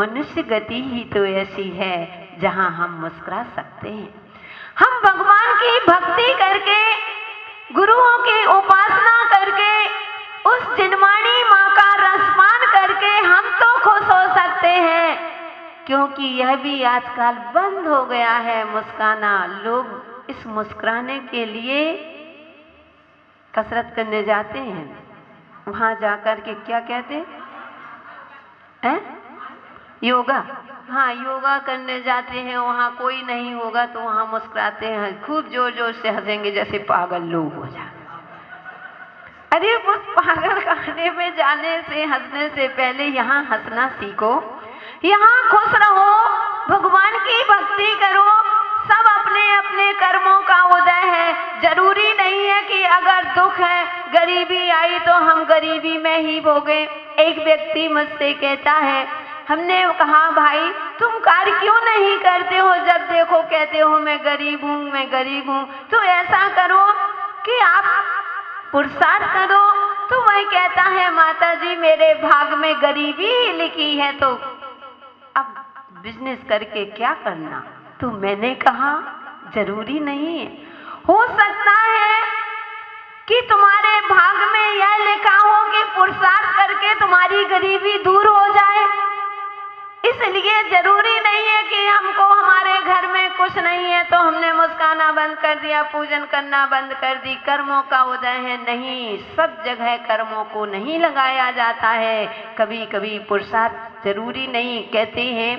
मनुष्य गति ही तो ऐसी है जहां हम मुस्कुरा सकते हैं। हम भगवान की भक्ति करके, गुरुओं की उपासना करके, उस जिनवाणी माँ का रसपान करके हम तो खुश हो सकते हैं, क्योंकि यह भी आजकल बंद हो गया है मुस्काना। लोग इस मुस्कुराने के लिए कसरत करने जाते हैं, वहां जाकर के क्या कहते हैं, योगा। हाँ, योगा करने जाते हैं, वहाँ कोई नहीं होगा तो वहाँ मुस्कुराते हैं, खूब जोर जोर से हंसेंगे जैसे पागल लोग हो जाए। अरे उस पागल खाने में जाने से, हंसने से पहले यहाँ हंसना सीखो, यहाँ खुश रहो, भगवान की भक्ति करो। सब अपने अपने कर्मों का उदय है। जरूरी नहीं है कि अगर दुख है, गरीबी आई तो हम गरीबी में ही भोगे। एक व्यक्ति मुझसे कहता है, हमने कहा भाई तुम कार्य क्यों नहीं करते हो, जब देखो कहते हो मैं गरीब हूँ, मैं गरीब हूँ। तो ऐसा करो कि आप पुरुषार्थ करो। तो वह कहता है, माता जी मेरे भाग में गरीबी ही लिखी है, तो अब बिजनेस करके क्या करना। तो मैंने कहा जरूरी नहीं है, हो सकता है कि तुम्हारे भाग में यह लिखा हो कि पुरुषार्थ करके तुम्हारी गरीबी दूर हो जाए। इसलिए जरूरी नहीं है कि हमको, हमारे घर में कुछ नहीं है तो हमने मुस्काना बंद कर दिया, पूजन करना बंद कर दी, कर्मों का उदय है। नहीं, सब जगह कर्मों को नहीं लगाया जाता है। कभी कभी पुरुषार्थ जरूरी नहीं। कहते हैं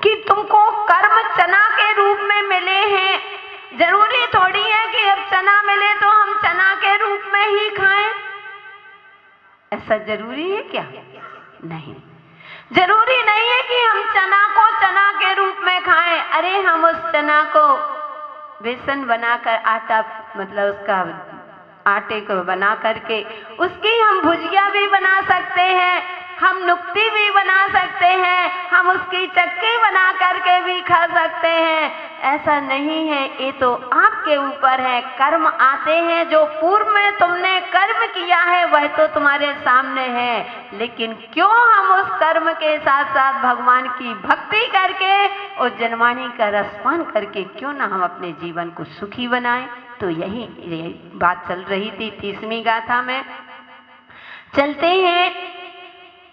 कि तुमको कर्म चना के रूप में मिले हैं, जरूरी थोड़ी है कि अब चना मिले तो हम चना के रूप में ही खाएं। ऐसा जरूरी है क्या? नहीं, जरूरी नहीं है कि हम चना को चना के रूप में खाएं। अरे हम उस चना को बेसन बनाकर, आटा मतलब उसका आटे को बना करके उसकी हम भुजिया भी बना सकते हैं, हम नुक्ती भी बना सकते हैं, हम उसकी चक्की बना करके भी खा सकते हैं। ऐसा नहीं है, ये तो आपके ऊपर है। कर्म आते हैं, जो पूर्व में तुमने कर्म किया है वह तो तुम्हारे सामने है, लेकिन क्यों हम उस कर्म के साथ साथ भगवान की भक्ति करके और जनवाणी का रसपान करके क्यों ना हम अपने जीवन को सुखी बनाएं। तो यही बात चल रही थी 30वीं गाथा में। चलते हैं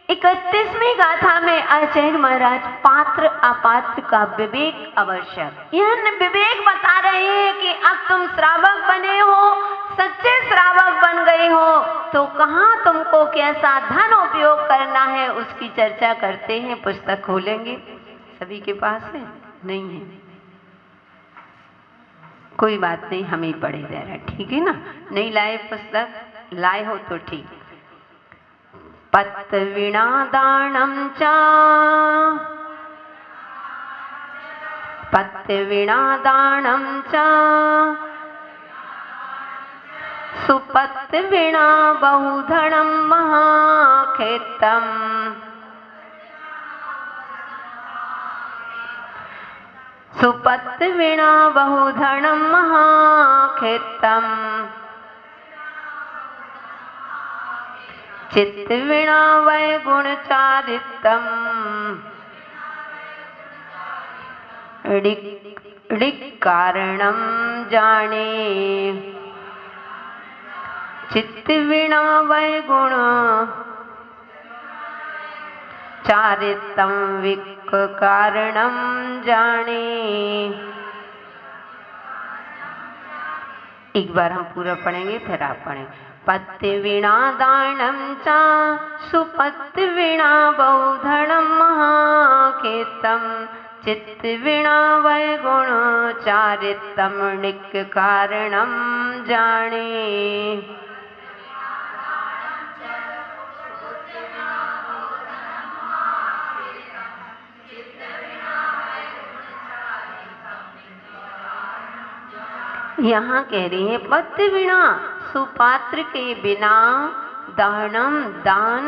31वीं गाथा में। आचार्य महाराज पात्र अपात्र का विवेक आवश्यक, यह विवेक बता रहे हैं कि अब तुम श्रावक बने हो, सच्चे श्रावक बन गए हो, तो कहाँ तुमको कैसा धन उपयोग करना है उसकी चर्चा करते हैं। पुस्तक खोलेंगे, सभी के पास है? नहीं है, कोई बात नहीं, हम ही पढ़े जा रहे हैं, ठीक है ना। नहीं लाए पुस्तक, लाए हो तो ठीक। पत्र वीणा दानम चा, पत्र वीणा दानम चा, सुपत्र वीणा बहुधनम महाखेतम, सुपत्र वीणा बहुधनम महाखेतम, चित्त वीणा वै गुण चारितम, ऋक् कारणम जाने, चित्त वीणा वै गुण चारितम, विक् कारणम जाने। एक बार हम पूरा पढ़ेंगे, फिर आप पढ़ें। पत्य वीणा दानम चा, सुपत्य वीणा बहुधनम महाखेतम, चित्त वीणा वै गुण चारितम, ऋक् कारणम जाने। यहाँ कह रही है पत्य वीणा, सुपात्र के बिना दानम दान,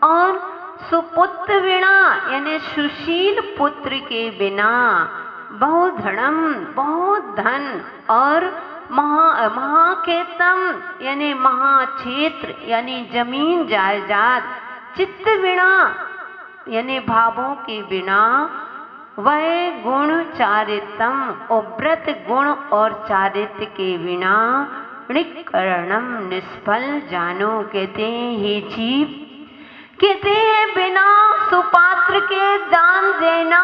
और सुपुत्र वीणा यानी सुशील पुत्र के बिना, बहुधनम बहुत धन, और महाखेतम यानी महाक्षेत्र यानी जमीन जायदाद, चित्त वीणा यानी भावों के बिना वह गुण चारितम और व्रत गुण और चारित्र के बिना निकरणम निष्फल जानो। कहते हैं हे जीव, कहते हैं बिना सुपात्र के दान देना,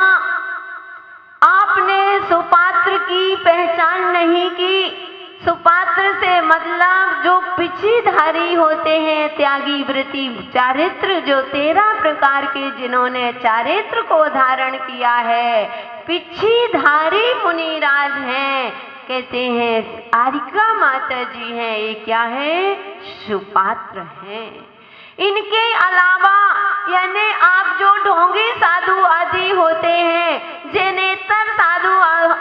आपने सुपात्र की पहचान नहीं की। सुपात्र से मतलब जो पिछीधारी होते हैं, त्यागी व्रती चारित्र, जो 13 प्रकार के जिन्होंने चारित्र को धारण किया है, पिछीधारी मुनिराज हैं। कहते हैं आरिका माता जी हैं, ये क्या है? सुपात्र हैं। इनके अलावा यानी आप जो ढोंगी साधु आदि होते हैं, जेनेतर साधु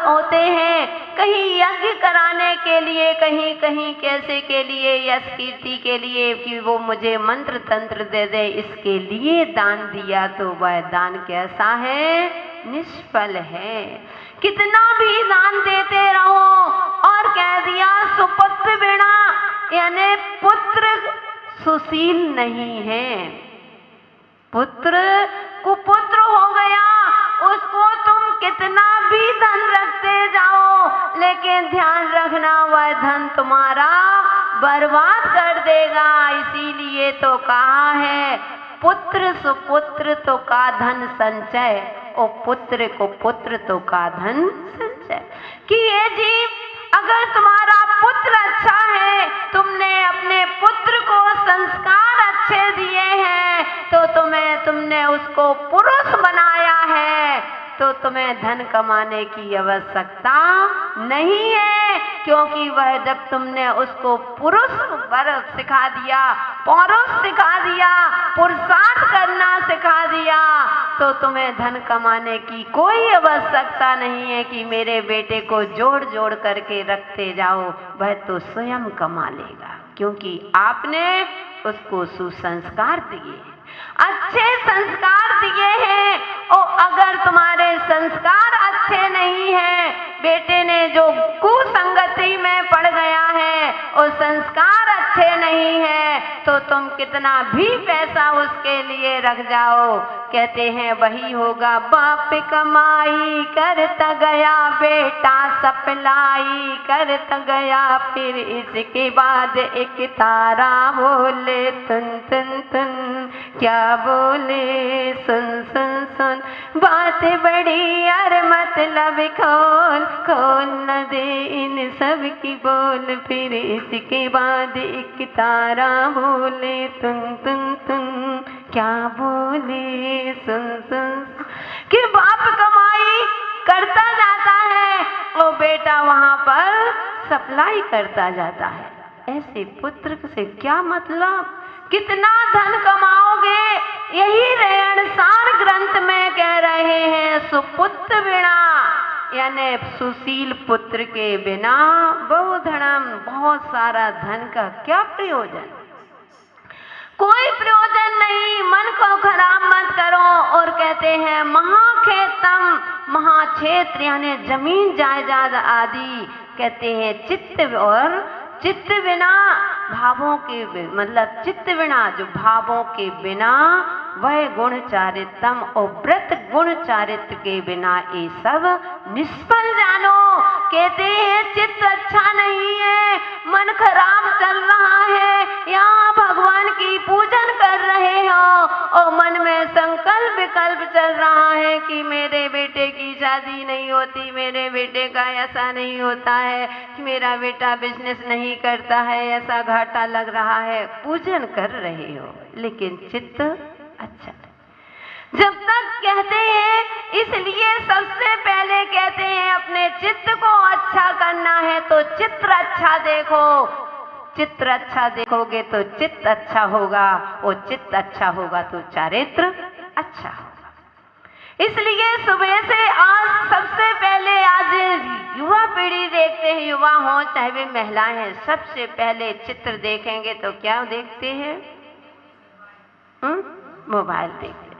होते हैं, कहीं यज्ञ कराने के लिए, कहीं कहीं कैसे के लिए, यश कीर्ति के लिए कि वो मुझे मंत्र तंत्र दे दे, इसके लिए दान दिया, तो वह दान कैसा है? निष्फल है। कितना भी दान देते रहो और कह दिया सुपुत्र बिना, यानी पुत्र सुशील नहीं है, पुत्र कुपुत्र हो गया, उसको तुम कितना भी धन रखते जाओ, लेकिन ध्यान रखना वह धन तुम्हारा बर्बाद कर देगा। इसीलिए तो कहा है पुत्र सुपुत्र तो का धन संचय, और पुत्र को पुत्र तो का धन संचय। कि ये जीव, अगर तुम्हारा पुत्र अच्छा है, तुमने अपने पुत्र को संस्कार अच्छे दिए हैं, तो तुमने उसको पुरुष बनाया है, तो तुम्हें धन कमाने की आवश्यकता नहीं है, क्योंकि वह जब तुमने उसको पुरुष वर्ग सिखा दिया, पौरुष सिखा दिया, पुरुषार्थ करना सिखा दिया, तो तुम्हें धन कमाने की कोई आवश्यकता नहीं है कि मेरे बेटे को जोड़ जोड़ करके रखते जाओ, वह तो स्वयं कमा लेगा, क्योंकि आपने उसको सुसंस्कार दिए, अच्छे संस्कार दिए हैं। और अगर तुम्हारे संस्कार अच्छे नहीं हैं, बेटे ने जो कुसंगति में पड़ गया है और संस्कार अच्छे नहीं है, तो तुम कितना भी पैसा उसके लिए रख जाओ, कहते हैं वही होगा। बाप कमाई करता गया, बेटा सप्लाई करता गया, फिर इसके बाद एक तारा बोले तुन तुन तुन, क्या बोले सुन सुन सुन, बात बड़ी यार मतलब खोल खोल न दे इन सब की बोल, फिर इसके बाद एक तारा बोले तुन तुन तुन, क्या बोले सुन सुन। कि बाप कमाई करता जाता है और बेटा वहां पर सप्लाई करता जाता है। ऐसे पुत्र से क्या मतलब? कितना धन कमाओगे? यही रेणसार ग्रंथ में कह रहे हैं, सुपुत्र बिना, यानी सुशील पुत्र के बिना बहुधनम, बहुत सारा धन का क्या प्रयोजन? कोई प्रयोजन नहीं। मन को खराब मत करो। और कहते हैं महाखेतम, महाक्षेत्र यानी जमीन जायदाद आदि, कहते हैं चित्त, और चित्त बिना भावों के, मतलब चित्त बिना, जो भावों के बिना, वह गुण चारितम और व्रत गुण चारित्र के बिना ये सब निष्फल जानो। कहते हैं चित्त अच्छा नहीं है, मन खराब चल रहा है, यहाँ भगवान की पूजन कर रहे हो और मन में संकल्प विकल्प चल रहा है कि मेरे बेटे की शादी नहीं होती, मेरे बेटे का ऐसा नहीं होता है, मेरा बेटा बिजनेस नहीं करता है, ऐसा घाटा लग रहा है, पूजन कर रहे हो लेकिन चित्त अच्छा। जब तक कहते हैं, इसलिए सबसे पहले कहते हैं अपने चित्त को अच्छा करना है तो चित्र अच्छा देखो। चित्र अच्छा देखोगे तो चित्त अच्छा होगा, और चित्त अच्छा होगा तो चारित्र अच्छा होगा। इसलिए सुबह से आज सबसे पहले आज युवा पीढ़ी देखते हैं, युवा हो चाहे वे महिलाएं हैं, सबसे पहले चित्र देखेंगे तो क्या देखते हैं? मोबाइल देखते हैं।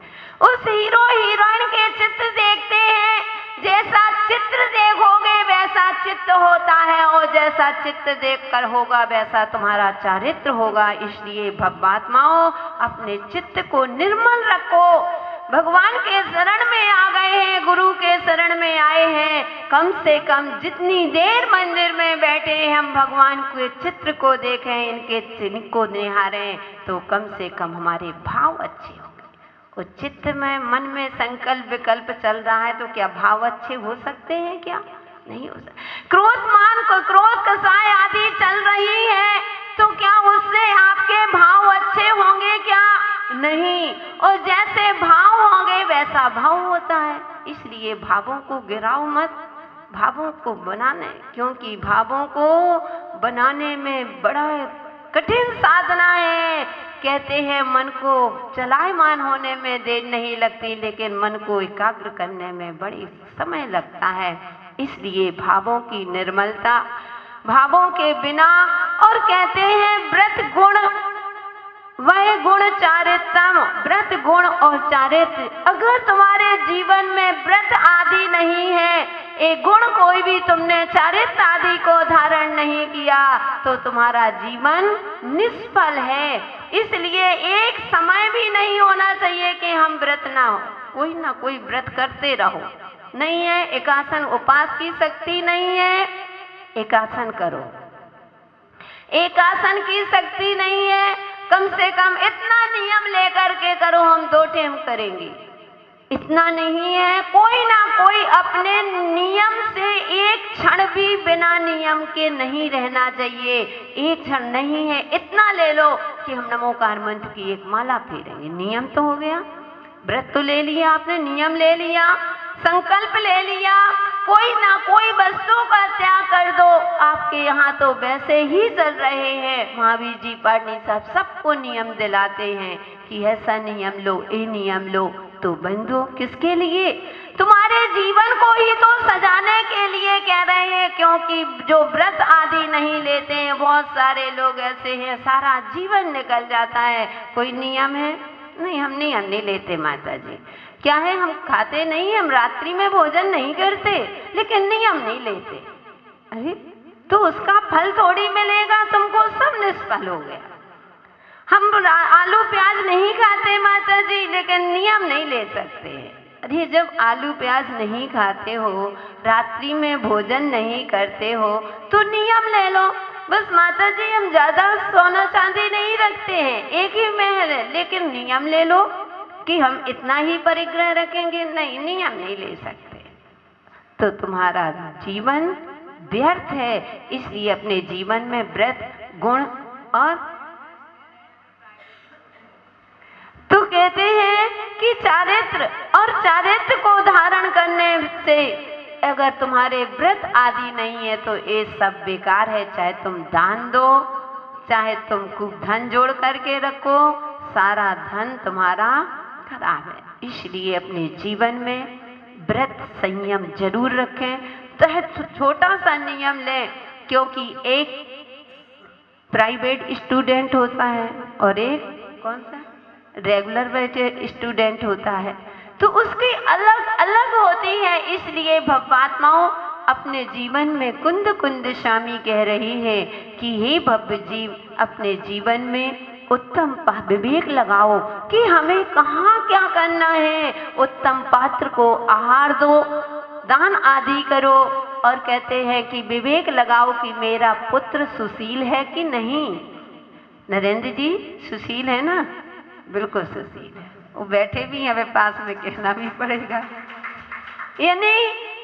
उस हीरो हीरोइन के चित्र देखते हैं। जैसा चित्र देखोगे वैसा चित्र होता है, और जैसा चित्र देखकर होगा वैसा तुम्हारा चारित्र होगा। इसलिए भवात्माओं अपने चित्त को निर्मल रखो। भगवान के शरण में आ गए हैं, गुरु के शरण में आए हैं, कम से कम जितनी देर मंदिर में बैठे हैं हम भगवान के चित्र को देखें, इनके चिन्ह को निहारें, तो कम से कम हमारे भाव अच्छे होंगे। वो चित्त में मन में संकल्प विकल्प चल रहा है तो क्या भाव अच्छे हो सकते हैं? क्या नहीं हो सकते। क्रोधमान को क्रोध कसाय आदि चल रही है तो क्या उससे आपके भाव अच्छे होंगे? क्या नहीं। और जैसे भाव होंगे वैसा भाव होता है। इसलिए भावों को गिराओ मत, भावों को बनाने, क्योंकि भावों को बनाने में बड़ा कठिन साधना है। कहते हैं मन को चलायमान होने में देर नहीं लगती, लेकिन मन को एकाग्र करने में बड़ी समय लगता है। इसलिए भावों की निर्मलता, भावों के बिना, और कहते हैं व्रत गुण वह गुण चारित्रम, व्रत गुण और चारित्र। अगर तुम्हारे जीवन में व्रत आदि नहीं है, एक गुण कोई भी तुमने चारित्र आदि को धारण नहीं किया, तो तुम्हारा जीवन निष्फल है। इसलिए एक समय भी नहीं होना चाहिए कि हम व्रत ना हो, कोई ना कोई व्रत करते रहो। नहीं है एकासन, उपास की शक्ति नहीं है, एकासन करो। एकासन की शक्ति नहीं है, कम से कम इतना नियम लेकर के करो, हम 2 टाइम करेंगे, इतना नहीं है। कोई ना कोई अपने नियम से एक क्षण भी बिना नियम के नहीं रहना चाहिए। एक क्षण नहीं है, इतना ले लो कि हम नमोकार मंत्र की एक माला फेरेंगे, नियम तो हो गया। व्रत तो ले लिया आपने, नियम ले लिया, संकल्प ले लिया, कोई ना कोई वस्तु का त्याग कर दो। आपके यहाँ तो वैसे ही चल रहे हैं, महावीर जी पाटनी साहब सबको नियम दिलाते हैं कि ऐसा नियम लो, ये नियम लो, तो बंधो किसके लिए? तुम्हारे जीवन को ही तो सजाने के लिए कह रहे हैं। क्योंकि जो व्रत आदि नहीं लेते हैं, बहुत सारे लोग ऐसे हैं, सारा जीवन निकल जाता है। कोई नियम है? नहीं, हम नियम नहीं लेते माता जी। क्या है, हम खाते नहीं, हम रात्रि में भोजन नहीं करते, लेकिन नियम नहीं लेते। अरे तो उसका फल थोड़ी मिलेगा तुमको, सब निष्फल हो गया। हम आलू प्याज नहीं खाते माता जी, लेकिन नियम नहीं ले सकते। अरे जब आलू प्याज नहीं खाते हो, रात्रि में भोजन नहीं करते हो, तो नियम ले लो। बस माता जी हम ज्यादा सोना चांदी नहीं रखते हैं, एक ही महल है, लेकिन नियम ले लो कि हम इतना ही परिग्रह रखेंगे। नहीं, नियम नहीं ले सकते, तो तुम्हारा जीवन व्यर्थ है। इसलिए अपने जीवन में व्रत गुण और तो कहते हैं कि चारित्र, और चारित्र को धारण करने से अगर तुम्हारे व्रत आदि नहीं है तो ये सब बेकार है। चाहे तुम दान दो, चाहे तुम खूब धन जोड़ करके रखो, सारा धन तुम्हारा खराब है। इसलिए अपने जीवन में व्रत संयम जरूर रखें, चाहे छोटा सा नियम लें। क्योंकि एक प्राइवेट स्टूडेंट होता है और एक कौन सा रेगुलर बैठे स्टूडेंट होता है, तो उसकी अलग अलग होती है। इसलिए भव्यात्माओं अपने जीवन में कुंद कुंद स्वामी कह रही है कि हे भव्य जीव, अपने जीवन में उत्तम विवेक लगाओ कि हमें कहाँ क्या करना है। उत्तम पात्र को आहार दो, दान आदि करो, और कहते हैं कि विवेक लगाओ कि मेरा पुत्र सुशील है कि नहीं। नरेंद्र जी सुशील है ना? बिल्कुल सुशील है, वो बैठे भी हमें पास में, कहना भी पड़ेगा। यानी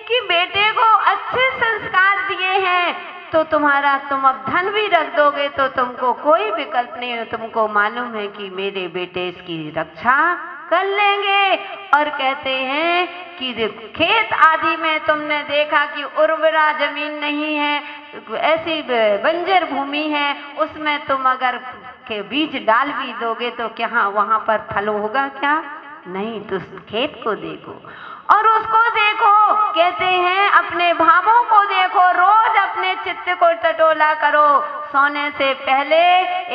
कि बेटे को अच्छे संस्कार दिए हैं तो तुम्हारा, तुम अब धन भी रख दोगे तो तुमको कोई विकल्प नहीं है। तुमको मालूम है कि मेरे बेटे इसकी रक्षा कर लेंगे। और कहते हैं कि खेत आदि में तुमने देखा कि उर्वरा जमीन नहीं है, ऐसी बंजर भूमि है, उसमें तुम अगर के बीज डाल भी दोगे तो क्या वहाँ पर फल होगा? क्या नहीं। तो खेत को देखो और उसको देखो। कहते हैं अपने भावों को देखो, रोज अपने चित्त को टटोला करो। सोने से पहले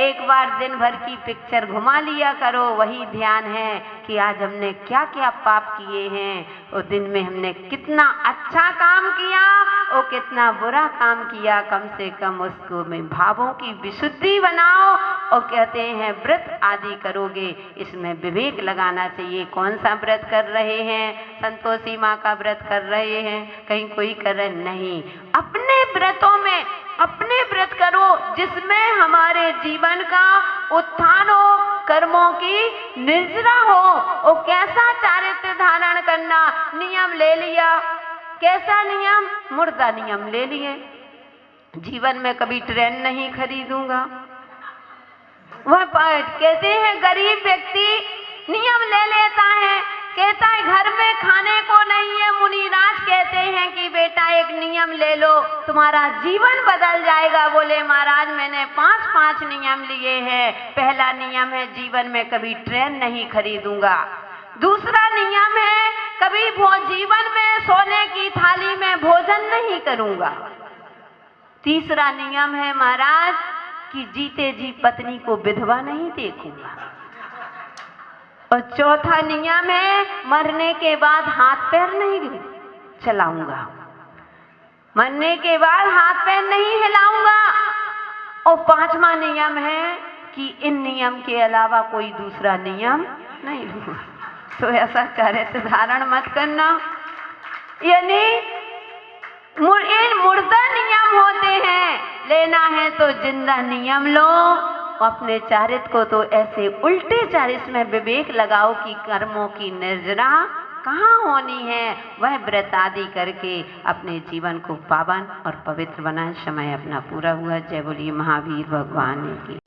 एक बार दिन भर की पिक्चर घुमा लिया करो। वही ध्यान है कि आज हमने क्या क्या पाप किए हैं, और दिन में हमने कितना अच्छा काम किया और कितना बुरा काम किया। कम से कम उसको में भावों की विशुद्धि बनाओ और कहते हैं व्रत आदि करोगे, इसमें विवेक लगाना चाहिए। कौन सा व्रत कर रहे हैं? संतोषी माँ का व्रत कर रहे हैं, कहीं कोई कर रहे नहीं। अपने व्रतों में अपने व्रत करो जिसमें हमारे जीवन का उत्थान हो, कर्मों की निर्जरा हो। और कैसा चारित्र धारण करना, नियम ले लिया। कैसा नियम? मुर्दा नियम ले लिए। जीवन में कभी ट्रेन नहीं खरीदूंगा। वह कहते हैं गरीब व्यक्ति नियम ले लेता है, कहता है घर में खाने को नहीं है। मुनिराज कहते हैं कि बेटा एक नियम ले लो, तुम्हारा जीवन बदल जाएगा। बोले महाराज मैंने 5 नियम लिए हैं। पहला नियम है जीवन में कभी ट्रेन नहीं खरीदूंगा। दूसरा नियम है कभी जीवन में सोने की थाली में भोजन नहीं करूंगा। तीसरा नियम है महाराज कि जीते जी पत्नी को विधवा नहीं देखूंगा। और चौथा नियम है मरने के बाद हाथ पैर नहीं चलाऊंगा, मरने के बाद हाथ पैर नहीं हिलाऊंगा। और 5वां नियम है कि इन नियम के अलावा कोई दूसरा नियम नहीं लूंगा। तो ऐसा चरित्र धारण मत करना। यानी इन मुर्दा नियम होते हैं, लेना है तो जिंदा नियम लो। अपने चारित्र को तो ऐसे उल्टे चारित्र में विवेक लगाओ कि कर्मों की निर्जरा कहाँ होनी है। वह व्रत आदि करके अपने जीवन को पावन और पवित्र बनाए। समय अपना पूरा हुआ। जय बोलिए महावीर भगवान की।